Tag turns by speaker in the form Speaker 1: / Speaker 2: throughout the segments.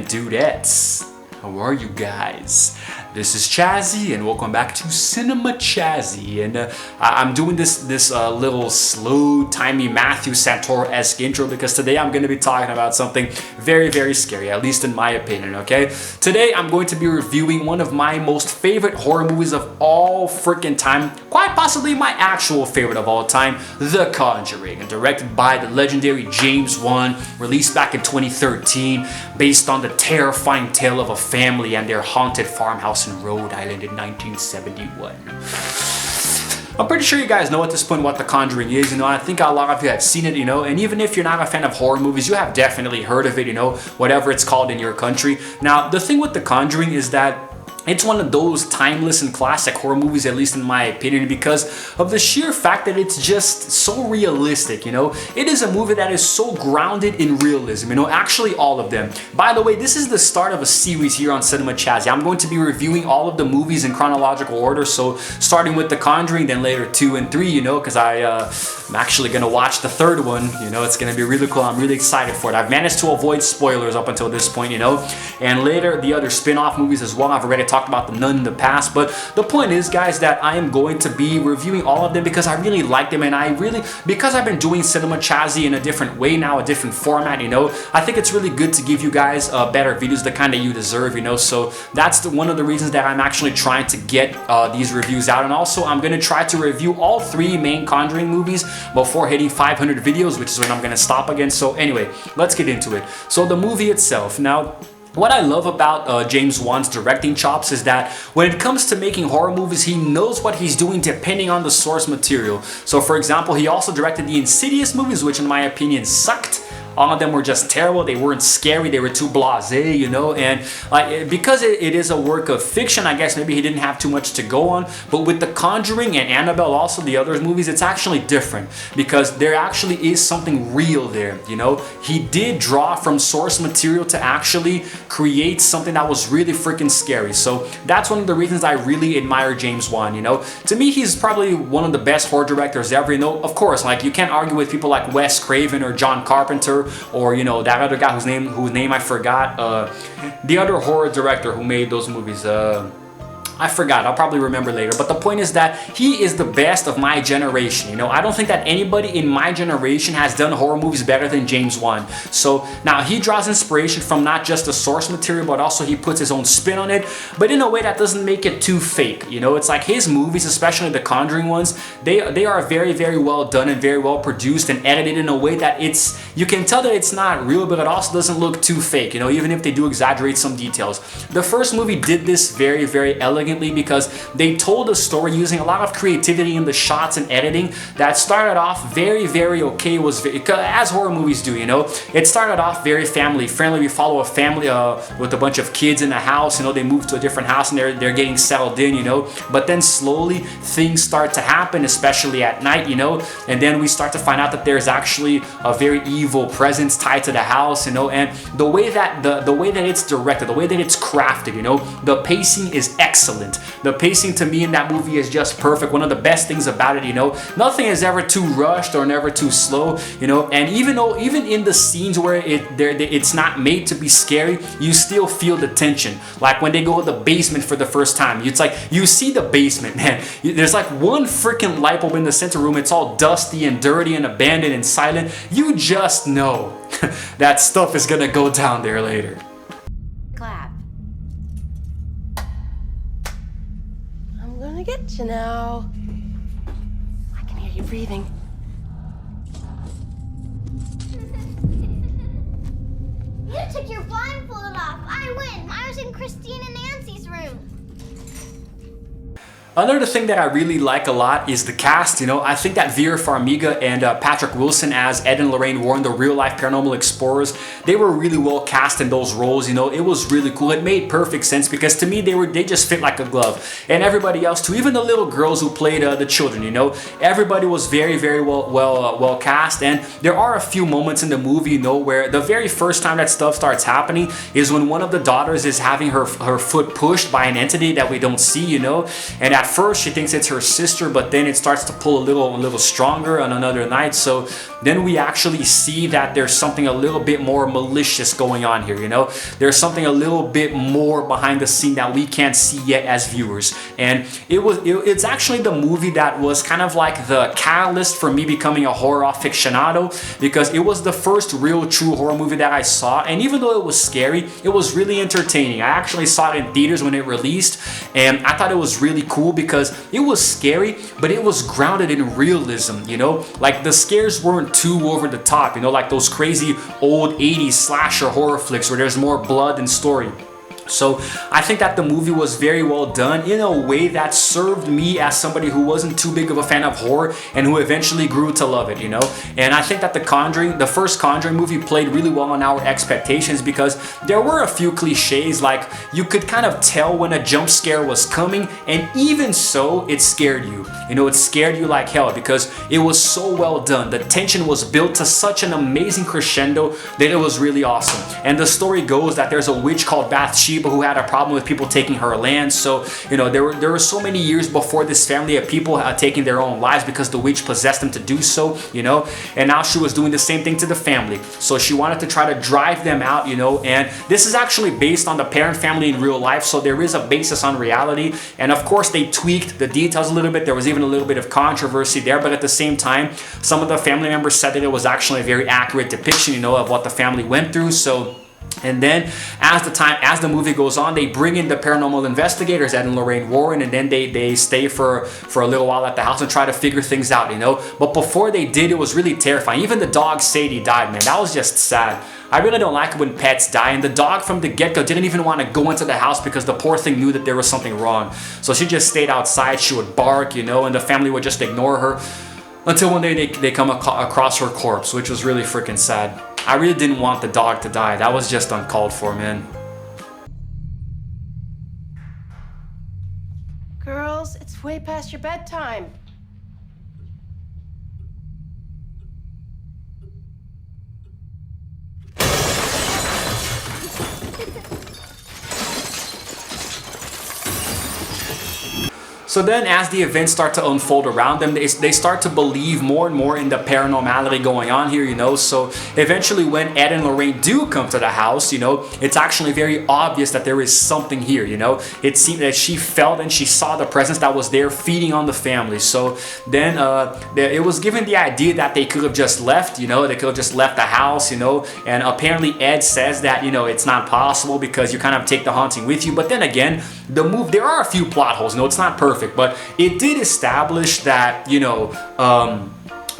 Speaker 1: dudettes. How are you guys? This is Chazzy and welcome back to Cinema Chazzy, and I'm doing this little slow timey Matthew Santoro-esque intro because today I'm going to be talking about something very scary, at least in my opinion. Okay, today I'm going to be reviewing one of my most favorite horror movies of all freaking time, quite possibly my actual favorite of all time, The Conjuring, and directed by the legendary James Wan, released back in 2013, based on the terrifying tale of a family and their haunted farmhouse in Rhode Island in 1971. I'm pretty sure you guys know at this point what The Conjuring is, I think a lot of you have seen it, and even if you're not a fan of horror movies, you have definitely heard of it, whatever it's called in your country. Now, the thing with The Conjuring is that it's one of those timeless and classic horror movies, at least in my opinion, because of the sheer fact that it's just so realistic, It is a movie that is so grounded in realism, actually all of them. By the way, this is the start of a series here on Cinema Chazzy. I'm going to be reviewing all of the movies in chronological order, so starting with The Conjuring, then later 2 and 3, because I'm actually going to watch the third one, it's going to be really cool. I'm really excited for it. I've managed to avoid spoilers up until this point, and later the other spin-off movies as well. I've already talked about the Nun in the past, but the point is, guys, that I am going to be reviewing all of them because I really like them, and because I've been doing Cinema Chazzy in a different way now, a different format, I think it's really good to give you guys better videos, the kind that you deserve, so that's one of the reasons that I'm actually trying to get these reviews out. And also I'm going to try to review all 3 main Conjuring movies before hitting 500 videos, which is when I'm going to stop again. So anyway, let's get into it. So the movie itself. Now, what I love about James Wan's directing chops is that when it comes to making horror movies, he knows what he's doing depending on the source material. So for example, he also directed the Insidious movies, which in my opinion sucked. All of them were just terrible. They weren't scary. They were too blasé, and because it is a work of fiction, I guess maybe he didn't have too much to go on. But with The Conjuring and Annabelle, also the other movies, it's actually different because there actually is something real there, He did draw from source material to actually create something that was really freaking scary. So that's one of the reasons I really admire James Wan, To me, he's probably one of the best horror directors ever, Of course, you can't argue with people like Wes Craven or John Carpenter, or that other guy whose name I forgot, the other horror director who made those movies, I forgot, I'll probably remember later. But the point is that he is the best of my generation, I don't think that anybody in my generation has done horror movies better than James Wan. So now he draws inspiration from not just the source material, but also he puts his own spin on it, but in a way that doesn't make it too fake, It's like his movies, especially the Conjuring ones, they are very well done and very well produced and edited in a way that you can tell that it's not real, but it also doesn't look too fake, even if they do exaggerate some details. The first movie did this very elegantly because they told a story using a lot of creativity in the shots and editing that started off very okay. It was as horror movies do, It started off very family friendly. We follow a family with a bunch of kids in a house, They move to a different house and they're getting settled in, But then slowly things start to happen, especially at night, And then we start to find out that there's actually a very evil presence tied to the house, And the way that it's directed, the way that it's crafted, the pacing is excellent. The pacing to me in that movie is just perfect. One of the best things about it, nothing is ever too rushed or never too slow, And even in the scenes where it's not made to be scary, you still feel the tension. Like when they go to the basement for the first time, it's like you see the basement, man. There's like one freaking light bulb in the center room. It's all dusty and dirty and abandoned and silent. You just know that stuff is gonna go down there later.
Speaker 2: Clap. I'm gonna get you now. I can hear you breathing.
Speaker 3: You took your blindfold off. I win. I was in Christine and Nancy's room.
Speaker 1: Another thing that I really like a lot is the cast, I think that Vera Farmiga and Patrick Wilson as Ed and Lorraine Warren, the real-life paranormal explorers, they were really well cast in those roles, It was really cool. It made perfect sense because to me, they just fit like a glove. And everybody else too, even the little girls who played the children, Everybody was very well cast. And there are a few moments in the movie, where the very first time that stuff starts happening is when one of the daughters is having her foot pushed by an entity that we don't see, And at first she thinks it's her sister, but then it starts to pull a little stronger on another night. So then we actually see that there's something a little bit more malicious going on here, you know? There's something a little bit more behind the scene that we can't see yet as viewers. And it's actually the movie that was kind of like the catalyst for me becoming a horror aficionado, because it was the first real true horror movie that I saw, and even though it was scary, it was really entertaining. I actually saw it in theaters when it released, and I thought it was really cool because it was scary, but it was grounded in realism, you know? Like the scares weren't too over the top, you know, like those crazy old 80s slasher horror flicks where there's more blood than story. So I think that the movie was very well done in a way that served me as somebody who wasn't too big of a fan of horror and who eventually grew to love it, you know? And I think that the first Conjuring movie played really well on our expectations, because there were a few cliches, like you could kind of tell when a jump scare was coming, and even so, it scared you. You know, it scared you like hell because it was so well done. The tension was built to such an amazing crescendo that it was really awesome. And the story goes that there's a witch called Bathsheba who had a problem with people taking her land. So, you know, there were so many years before this family of people taking their own lives because the witch possessed them to do so, you know, and now she was doing the same thing to the family. So she wanted to try to drive them out, you know, and this is actually based on the Perron family in real life, so there is a basis on reality. And of course they tweaked the details a little bit. There was even a little bit of controversy there, but at the same time, some of the family members said that it was actually a very accurate depiction, you know, of what the family went through. So, and then as the movie goes on, they bring in the paranormal investigators, Ed and Lorraine Warren, and then they stay for a little while at the house and try to figure things out, you know. But before they did, it was really terrifying. Even the dog Sadie died, man. That was just sad. I really don't like it when pets die, and the dog from the get-go didn't even want to go into the house because the poor thing knew that there was something wrong. So she just stayed outside. She would bark, you know, and the family would just ignore her until one day they come across her corpse, which was really freaking sad. I really didn't want the dog to die. That was just uncalled for, man.
Speaker 2: Girls, it's way past your bedtime.
Speaker 1: So then as the events start to unfold around them, they start to believe more and more in the paranormality going on here, you know. So eventually when Ed and Lorraine do come to the house, you know, it's actually very obvious that there is something here, you know. It seemed that she felt and she saw the presence that was there feeding on the family. So then it was given the idea that they could have just left, you know, they could have just left the house, you know. And apparently Ed says that, you know, it's not possible because you kind of take the haunting with you. But then again, there are a few plot holes, you know, it's not perfect. But it did establish that, you know,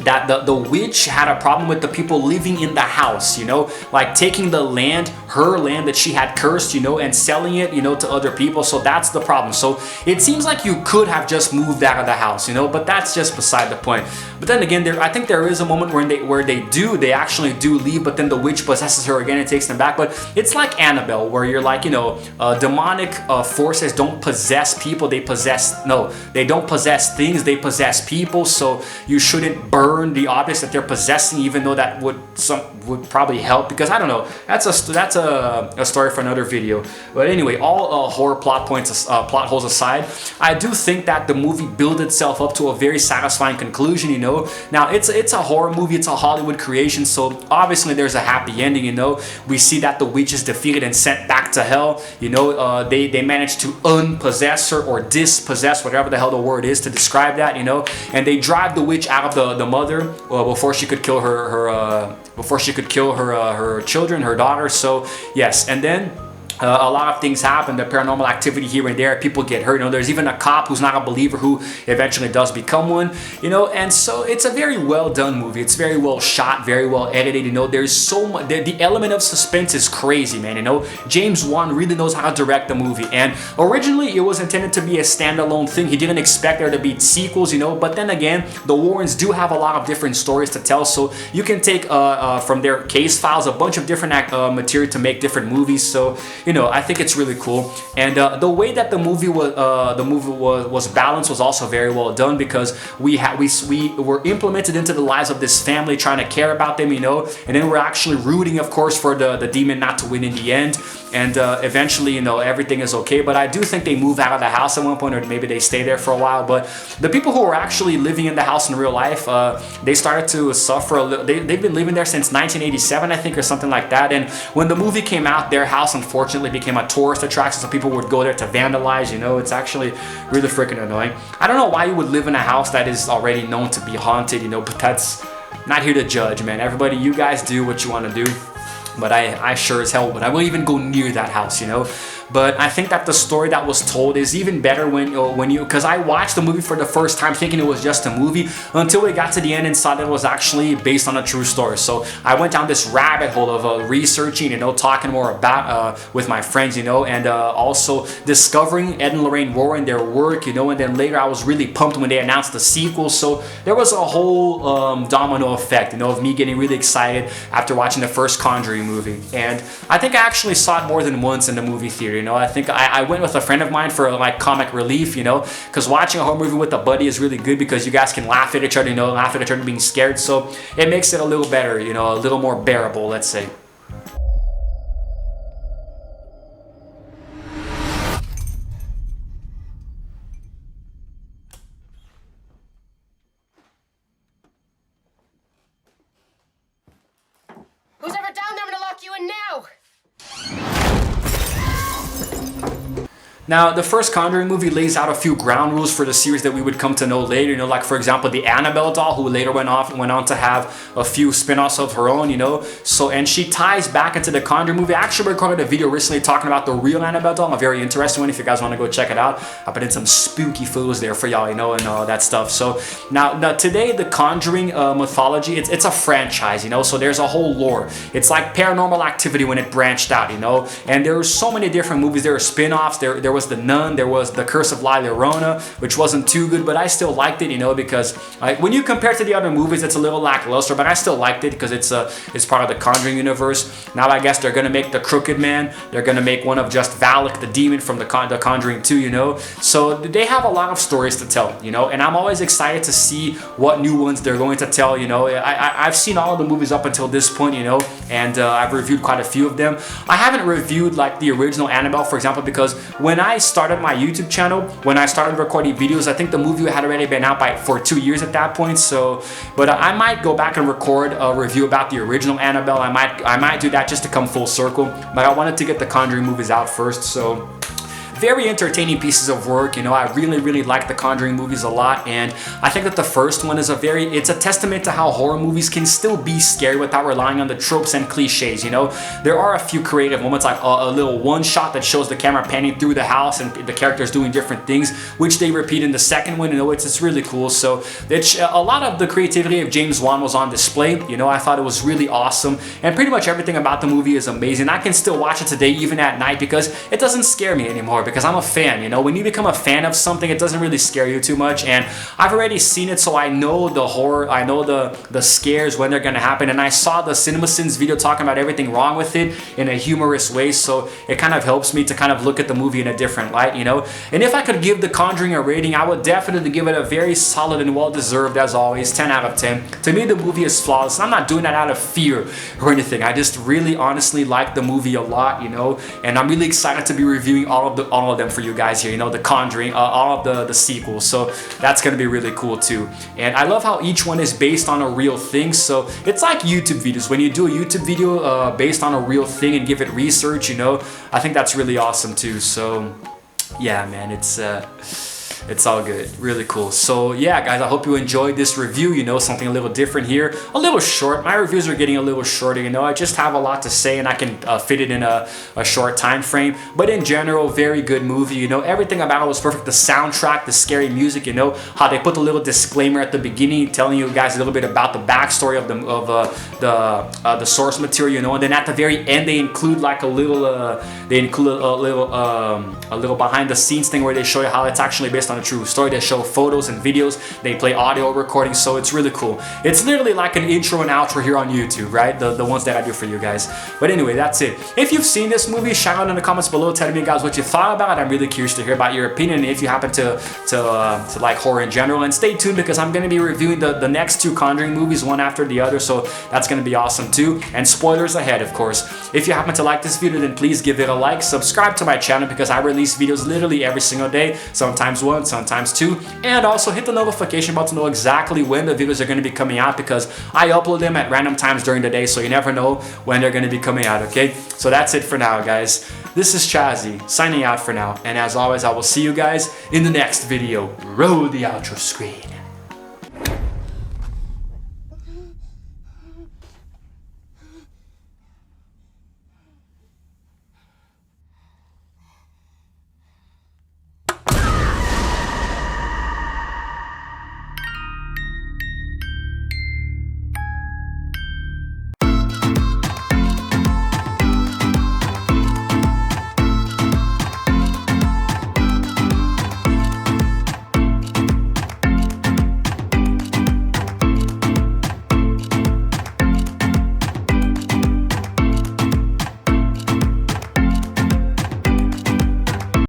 Speaker 1: that the witch had a problem with the people living in the house, you know, like taking the land, her land that she had cursed, you know, and selling it, you know, to other people. So that's the problem. So it seems like you could have just moved out of the house, you know, but that's just beside the point. But then again, I think there is a moment where they actually do leave, but then the witch possesses her again and takes them back. But it's like Annabelle, where you're like, you know, demonic forces don't possess people, they don't possess things, they possess people. So you shouldn't burn the objects that they're possessing, even though that would probably help, because I don't know, that's a story for another video. But anyway, all horror plot holes aside, I do think that the movie built itself up to a very satisfying conclusion, you know. Now it's a horror movie, it's a Hollywood creation, so obviously there's a happy ending, you know. We see that the witch is defeated and sent back to hell, you know. They managed to unpossess her or dispossess, whatever the hell the word is to describe that, you know. And they drive the witch out of the mother before she could kill her children, her daughter. So yes, and then a lot of things happen, the paranormal activity here and there, people get hurt, you know. There's even a cop who's not a believer who eventually does become one, you know. And so it's a very well done movie. It's very well shot, very well edited, you know. There's so much, the element of suspense is crazy, man, you know. James Wan really knows how to direct the movie, and originally it was intended to be a standalone thing. He didn't expect there to be sequels, you know, but then again, the Warrens do have a lot of different stories to tell, so you can take from their case files a bunch of different material to make different movies. So you know, I think it's really cool. And the way that the movie was balanced was also very well done, because we were implemented into the lives of this family, trying to care about them, you know, and then we're actually rooting, of course, for the demon not to win in the end. And eventually, you know, everything is okay. But I do think they move out of the house at one point, or maybe they stay there for a while. But the people who were actually living in the house in real life, they started to suffer a little. They've been living there since 1987, I think, or something like that. And when the movie came out, their house unfortunately became a tourist attraction, so people would go there to vandalize. You know, it's actually really freaking annoying. I don't know why you would live in a house that is already known to be haunted, you know, but that's not here to judge, man. Everybody, you guys do what you want to do. But I sure as hell, but I won't even go near that house, you know. But I think that the story that was told is even better when you, because I watched the movie for the first time thinking it was just a movie, until we got to the end and saw that it was actually based on a true story. So I went down this rabbit hole of researching, you know, talking more about with my friends, you know, and also discovering Ed and Lorraine Warren, their work, you know. And then later I was really pumped when they announced the sequel. So there was a whole domino effect, you know, of me getting really excited after watching the first Conjuring movie. And I think I actually saw it more than once in the movie theater. You know, I think I went with a friend of mine for like comic relief, you know, because watching a horror movie with a buddy is really good, because you guys can laugh at each other, you know, laugh at each other being scared. So it makes it a little better, you know, a little more bearable, let's say.
Speaker 2: Who's ever down there? I'm gonna lock you in now.
Speaker 1: Now, the first Conjuring movie lays out a few ground rules for the series that we would come to know later, you know, like for example, the Annabelle doll, who later went on to have a few spin-offs of her own, you know. So, and she ties back into the Conjuring movie. I actually recorded a video recently talking about the real Annabelle doll, a very interesting one if you guys want to go check it out. I put in some spooky photos there for y'all, you know, and all that stuff. So now today, the Conjuring mythology, it's a franchise, you know, so there's a whole lore. It's like Paranormal Activity when it branched out, you know, and there were so many different movies. There were spin-offs, there was The Nun, there was The Curse of La Llorona, which wasn't too good, but I still liked it, you know, because like when you compare it to the other movies, it's a little lackluster, but I still liked it because it's part of the Conjuring universe. Now I guess they're gonna make The Crooked Man, they're gonna make one of just Valak the demon from the Conjuring 2, you know, so they have a lot of stories to tell, you know, and I'm always excited to see what new ones they're going to tell, you know. I've seen all of the movies up until this point, you know, and I've reviewed quite a few of them. I haven't reviewed like the original Annabelle, for example, because when I started my YouTube channel, when I started recording videos, I think the movie had already been out for 2 years at that point. So, but I might go back and record a review about the original Annabelle. I might do that just to come full circle. But I wanted to get the Conjuring movies out first, so. Very entertaining pieces of work, you know. I really like the Conjuring movies a lot, and I think that the first one is it's a testament to how horror movies can still be scary without relying on the tropes and cliches, you know. There are a few creative moments, like a little one shot that shows the camera panning through the house and the characters doing different things, which they repeat in the second one, you know. It's really cool. So a lot of the creativity of James Wan was on display, you know. I thought it was really awesome, and pretty much everything about the movie is amazing. I can still watch it today, even at night, because it doesn't scare me anymore, because I'm a fan, you know. When you become a fan of something, it doesn't really scare you too much, and I've already seen it, so I know the horror, I know the scares when they're gonna happen, and I saw the CinemaSins video talking about everything wrong with it in a humorous way, so it kind of helps me to kind of look at the movie in a different light, you know. And if I could give The Conjuring a rating, I would definitely give it a very solid and well-deserved, as always, 10 out of 10. To me, the movie is flawless, and I'm not doing that out of fear or anything. I just really honestly like the movie a lot, you know, and I'm really excited to be reviewing all of them for you guys here, you know, The Conjuring, all of the sequels, so that's gonna be really cool too. And I love how each one is based on a real thing, so it's like YouTube videos. When you do a YouTube video based on a real thing and give it research, you know, I think that's really awesome too. So yeah, man, it's all good, really cool. So yeah, guys, I hope you enjoyed this review, you know, something a little different here, a little short. My reviews are getting a little shorter, you know. I just have a lot to say and I can fit it in a short time frame, but in general, very good movie, you know. Everything about it was perfect. The soundtrack, the scary music, you know, how they put a little disclaimer at the beginning telling you guys a little bit about the backstory of the source material, you know, and then at the very end they include like a little a little behind the scenes thing where they show you how it's actually based on a true story. They show photos and videos, they play audio recordings, so it's really cool. It's literally like an intro and outro here on YouTube, right? The ones that I do for you guys. But anyway, that's it. If you've seen this movie, shout out in the comments below telling me guys what you thought about it. I'm really curious to hear about your opinion if you happen to like horror in general. And stay tuned because I'm going to be reviewing the next 2 Conjuring movies one after the other, so that's going to be awesome too. And spoilers ahead, of course. If you happen to like this video, then please give it a like, subscribe to my channel because I release videos literally every single day, sometimes 1, sometimes 2, and also hit the notification bell to know exactly when the videos are going to be coming out because I upload them at random times during the day, so you never know when they're going to be coming out, okay? So that's it for now, guys. This is Chazzy, signing out for now, and as always, I will see you guys in the next video. Roll the outro screen.